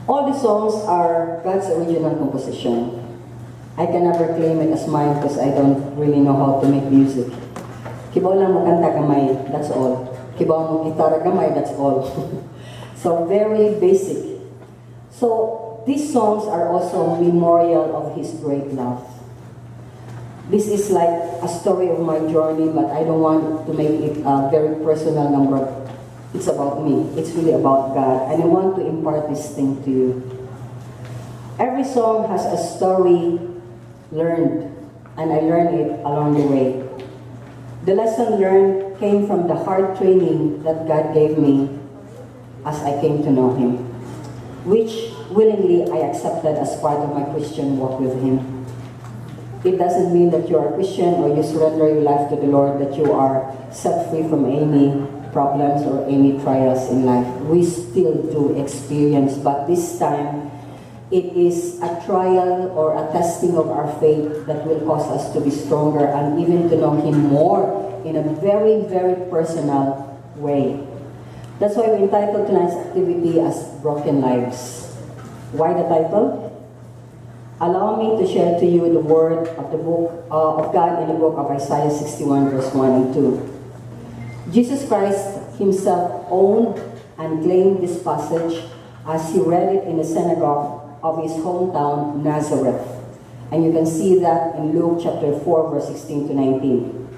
All the songs are God's original composition. I can never claim it as mine because I don't really know how to make music. Kibaw lang mo kanta gamay, that's all. Kibaw mo gitara gamay, that's all. So very basic. So these songs are also a memorial of His great love. This is like a story of my journey, but I don't want to make it a very personal number. It's about me. It's really about God. And I want to impart this thing to you. Every song has a story learned, and I learned it along the way. The lesson learned came from the hard training that God gave me as I came to know Him, which willingly I accepted as part of my Christian walk with Him. It doesn't mean that you are a Christian or you surrender your life to the Lord, that you are set free from any problems or any trials in life. We still do experience, but this time it is a trial or a testing of our faith that will cause us to be stronger and even to know Him more in a very, very personal way. That's why we entitled tonight's activity as Broken Lives. Why the title? Allow me to share to you the word of the book of God in the book of Isaiah 61 verse 1 and 2. Jesus Christ Himself owned and claimed this passage as He read it in the synagogue of His hometown, Nazareth. And you can see that in Luke chapter 4, verse 16 to 19.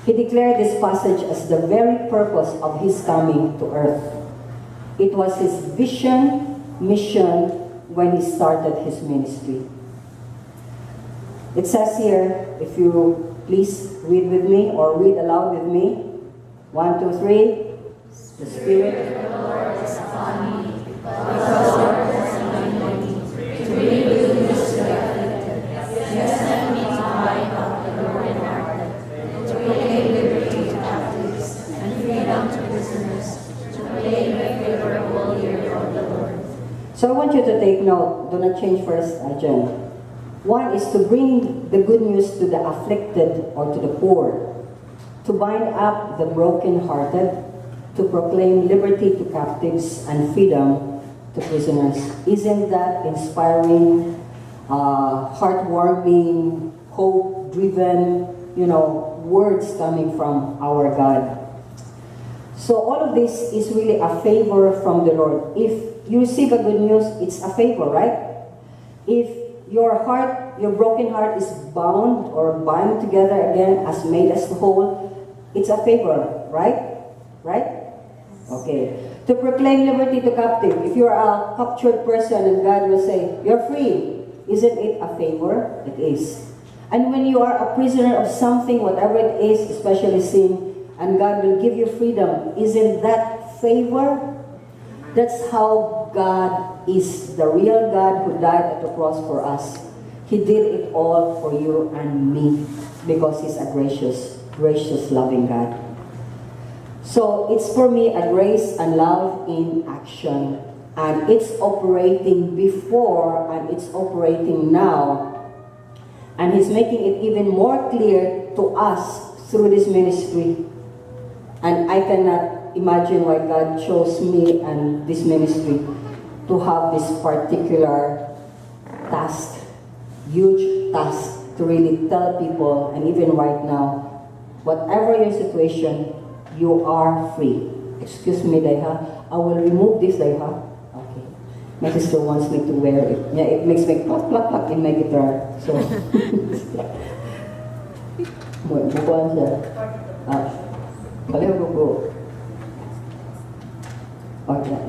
He declared this passage as the very purpose of His coming to earth. It was His vision, mission, when He started His ministry. It says here, if you please read with me or read aloud with me. 1, 2, 3. The Spirit of the Lord is upon me, because the Lord has anointed me to bring good news to the afflicted. He has sent me to bind up the brokenhearted, to proclaim liberty to captives and freedom to prisoners, to proclaim the favorable year of the Lord. So I want you to take note. Do not change first, Jen. One is to bring the good news to the afflicted or to the poor, to bind up the brokenhearted, to proclaim liberty to captives and freedom to prisoners. Isn't that inspiring, heartwarming, hope-driven, words coming from our God? So all of this is really a favor from the Lord. If you receive a good news, it's a favor, right? If your heart, your broken heart is bound or bind together again as made as whole, it's a favor, right? Right? Okay. To proclaim liberty to captive. If you're a captured person and God will say, you're free, isn't it a favor? It is. And when you are a prisoner of something, whatever it is, especially sin, and God will give you freedom, isn't that favor? That's how God is, the real God who died at the cross for us. He did it all for you and me because He's a gracious, loving God. So it's for me a grace and love in action. And it's operating before and it's operating now. And He's making it even more clear to us through this ministry. And I cannot imagine why God chose me and this ministry to have this particular task, huge task, to really tell people, and even right now, whatever your situation, you are free. Excuse me, Daiha. I will remove this, Daiha. Okay. My sister wants me to wear it. Yeah, it makes me pluck, pluck, pluck in my guitar. So, bukuan siya. Baliw ko. Okay,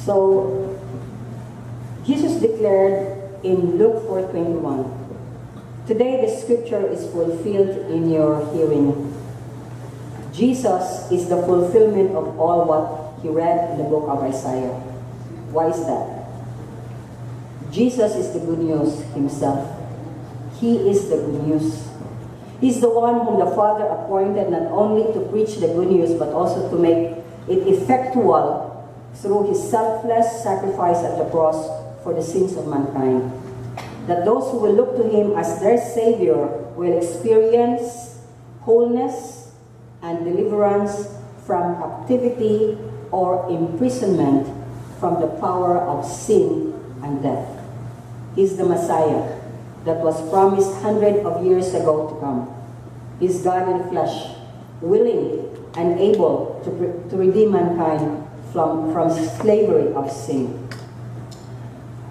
So, Jesus declared in Luke 4:21, today the scripture is fulfilled in your hearing. Jesus is the fulfillment of all what He read in the book of Isaiah. Why is that? Jesus is the good news Himself. He is the good news. He's the one whom the Father appointed not only to preach the good news, but also to make it effectual through his selfless sacrifice at the cross for the sins of mankind. That those who will look to him as their Savior will experience wholeness and deliverance from captivity or imprisonment from the power of sin and death. He's the Messiah that was promised hundreds of years ago to come. He's God in flesh, willing and able to redeem mankind from slavery of sin.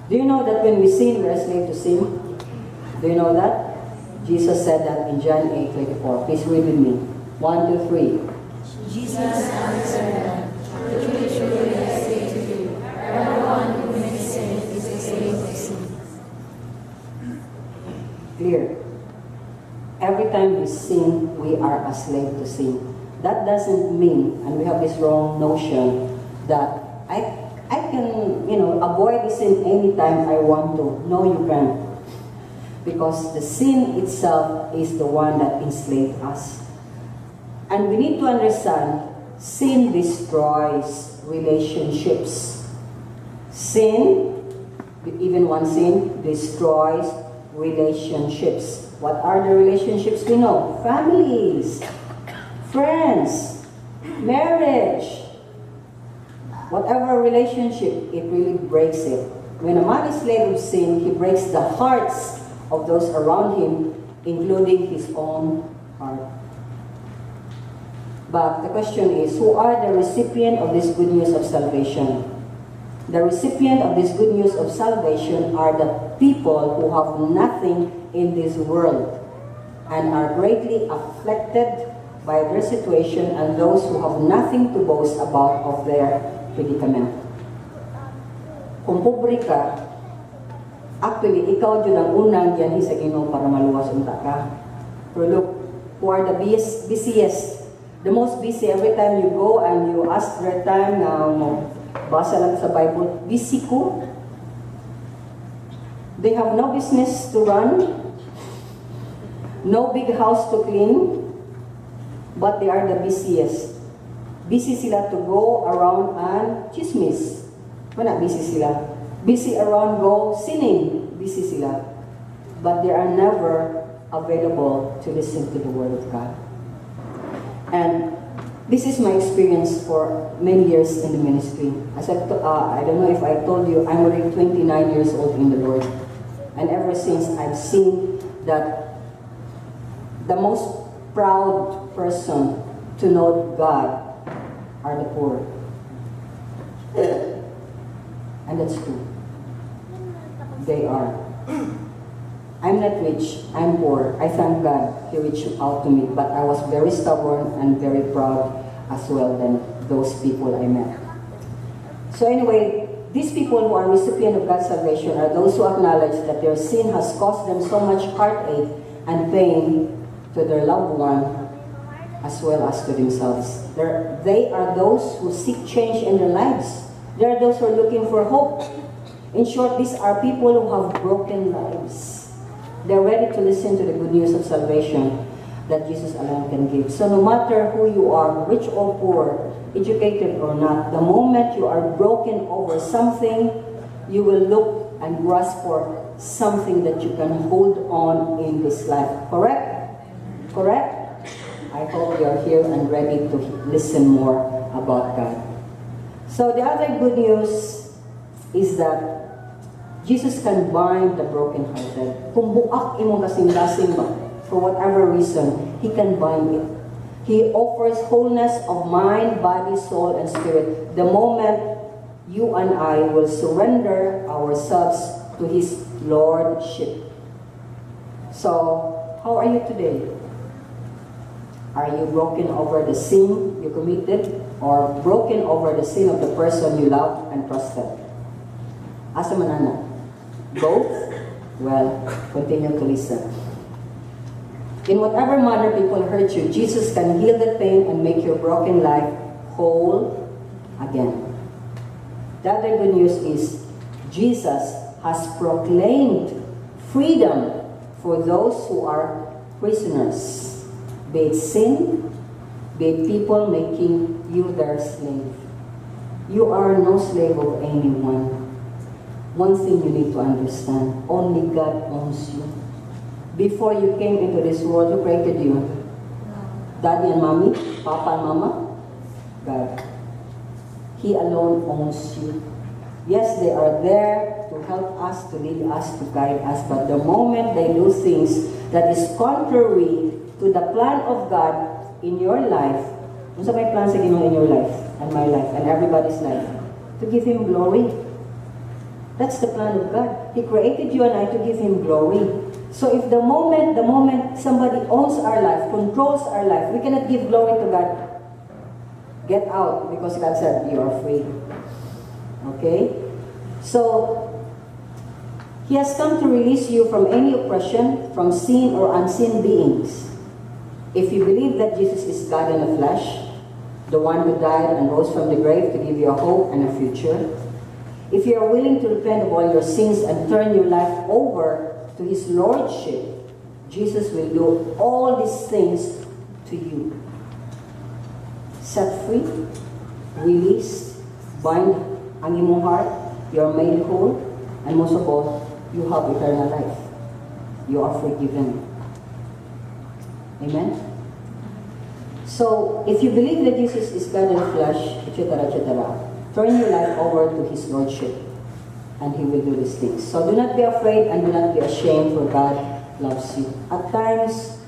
Do you know that when we sin, we are slave to sin? Do you know that? Jesus said that in John 8:24. Please read with me. 1, 2, 3. Jesus answered them, "Truly, truly, I say to you, everyone who commits sin is a slave of sin." Clear. Every time we sin, we are a slave to sin. That doesn't mean, and we have this wrong notion, that I can, avoid the sin anytime I want to. No, you can't. Because the sin itself is the one that enslaved us. And we need to understand, sin destroys relationships. Sin, even one sin, destroys relationships. What are the relationships we know? Families, friends, marriage. Whatever relationship, it really breaks it. When a man is slave of sin, he breaks the hearts of those around him, including his own heart. But the question is, who are the recipient of this good news of salvation? The recipient of this good news of salvation are the people who have nothing in this world and are greatly afflicted by their situation, and those who have nothing to boast about of their predicament. Kung pobre ka, actually, ikaw dyan ang unang diyan sa Ginoo para maluwas unta ka. Pero look, who are the busiest, the most busy, every time you go and you ask their time na basa lang sa Bible, busy ko. They have no business to run, no big house to clean, but they are the busiest. Busy sila to go around and chismis. Wala, busy sila. Busy around go sinning. Busy sila. But they are never available to listen to the Word of God. And this is my experience for many years in the ministry. As I don't know if I told you, I'm already 29 years old in the Lord. And ever since, I've seen that the most proud person to know God are the poor. And that's true. They are. I'm not rich, I'm poor. I thank God He reached out to me, but I was very stubborn and very proud as well than those people I met. So anyway, these people who are recipients of God's salvation are those who acknowledge that their sin has caused them so much heartache and pain to their loved one as well as to themselves. They are those who seek change in their lives. They are those who are looking for hope. In short, these are people who have broken lives. They're ready to listen to the good news of salvation that Jesus alone can give. So no matter who you are, rich or poor, educated or not, the moment you are broken over something, you will look and grasp for something that you can hold on in this life. Correct? Correct? I hope you are here and ready to listen more about God. So the other good news is that Jesus can bind the brokenhearted. Kung buak imong kasing-lasing ba, for whatever reason, He can bind it. He offers wholeness of mind, body, soul, and spirit the moment you and I will surrender ourselves to His Lordship. So, how are you today? Are you broken over the sin you committed, or broken over the sin of the person you loved and trusted? Asa manana? Both? Well, continue to listen. In whatever manner people hurt you, Jesus can heal that pain and make your broken life whole again. The other good news is Jesus has proclaimed freedom for those who are prisoners. Be it sin, be it people making you their slave. You are no slave of anyone. One thing you need to understand, only God owns you. Before you came into this world, who created you? Daddy and mommy? Papa and mama? God. He alone owns you. Yes, they are there to help us, to lead us, to guide us, but the moment they do things that is contrary to the plan of God in your life, kung sa may plan sa Ginoo in your life, and my life, and everybody's life, to give Him glory. That's the plan of God. He created you and I to give Him glory. So if the moment somebody owns our life, controls our life, we cannot give glory to God. Get out, because God said you are free. Okay? So, He has come to release you from any oppression, from seen or unseen beings. If you believe that Jesus is God in the flesh, the one who died and rose from the grave to give you a hope and a future, if you are willing to repent of all your sins and turn your life over to His Lordship, Jesus will do all these things to you. Set free, released, bind ang imong heart, you are made whole, and most of all, you have eternal life. You are forgiven. Amen? So, if you believe that Jesus is God in the flesh, etc., turn your life over to His Lordship, and He will do these things. So do not be afraid and do not be ashamed, for God loves you. At times,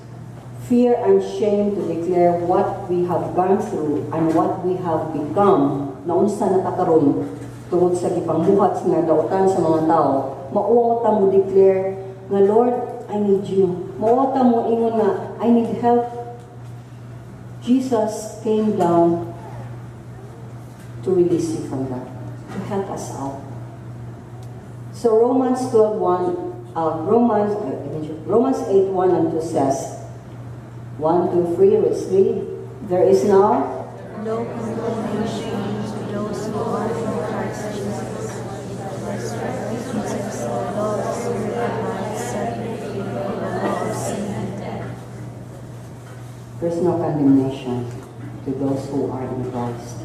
fear and shame to declare what we have gone through and what we have become, na unsa natakaroon tungod sa gipangbuhat nga dautan sa mga tao, mauwaw ta mo declare nga, Lord, I need you. Mauwaw ta mo ingon nga, I need help. Jesus came down to release you from that, to help us out. So Romans 8:1 and 2 says, 1, 2, 3, let's read. There is now no condemnation to those who are in Christ Jesus. The law of sin and set me free from the law of sin and death. there's no condemnation to those who are in Christ.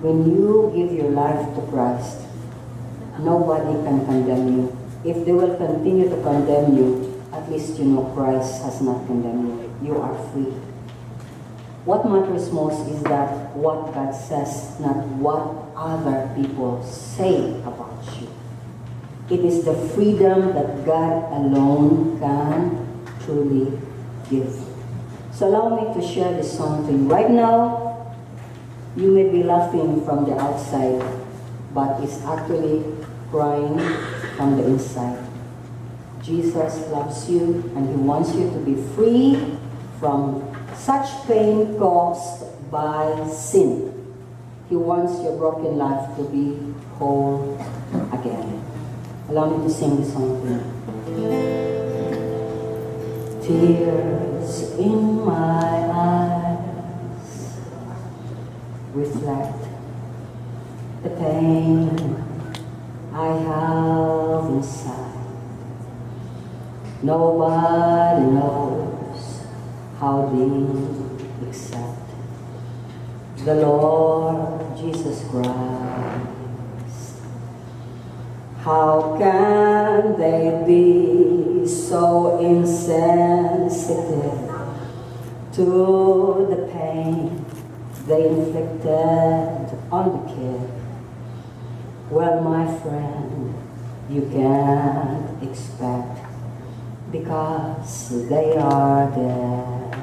When you give your life to Christ, nobody can condemn you. If they will continue to condemn you, at least you know Christ has not condemned you. You are free. What matters most is that what God says, not what other people say about you. It is the freedom that God alone can truly give. So allow me to share this song to you. Right now, you may be laughing from the outside, but it's actually crying from the inside. Jesus loves you and He wants you to be free from such pain caused by sin. He wants your broken life to be whole again. Allow me to sing this song to you. Tears in my eyes reflect the pain I have inside. Nobody knows how deep except the Lord Jesus Christ. How can they be so insensitive to the pain they inflicted on the kid? Well, my friend, you can't expect, because they are dead.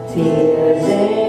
Tears in